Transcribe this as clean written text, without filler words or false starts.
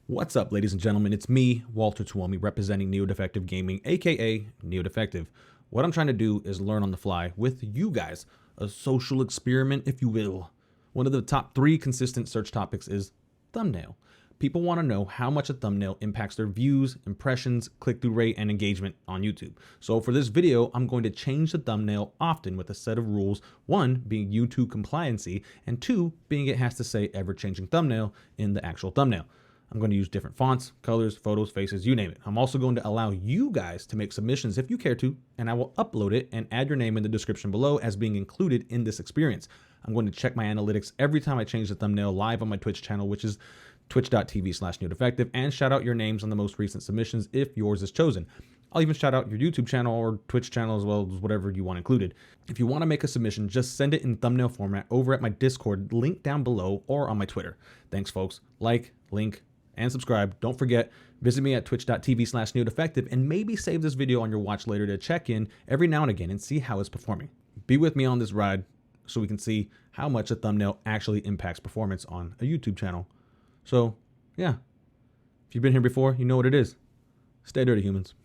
What's up, ladies and gentlemen? It's me, Walter Tuomi, representing Neo-Defective Gaming, aka Neo-Defective. What I'm trying to do is learn on the fly with you guys, a social experiment, if you will. One of the top 3 consistent search topics is thumbnail. People want to know how much a thumbnail impacts their views, impressions, click-through rate, and engagement on YouTube. So for this video, I'm going to change the thumbnail often with a set of rules, 1 being YouTube compliancy, and 2 being it has to say ever-changing thumbnail in the actual thumbnail. I'm going to use different fonts, colors, photos, faces, you name it. I'm also going to allow you guys to make submissions if you care to, and I will upload it and add your name in the description below as being included in this experience. I'm going to check my analytics every time I change the thumbnail live on my Twitch channel, which is twitch.tv/neodefective, and shout out your names on the most recent submissions if yours is chosen. I'll even shout out your YouTube channel or Twitch channel as well as whatever you want included. If you want to make a submission, just send it in thumbnail format over at my Discord link down below or on my Twitter. Thanks, folks. Like, link, and subscribe. Don't forget, visit me at twitch.tv/neodefective and maybe save this video on your watch later to check in every now and again and see how it's performing. Be with me on this ride so we can see how much a thumbnail actually impacts performance on a YouTube channel. So, yeah, if you've been here before, you know what it is. Stay dirty, humans.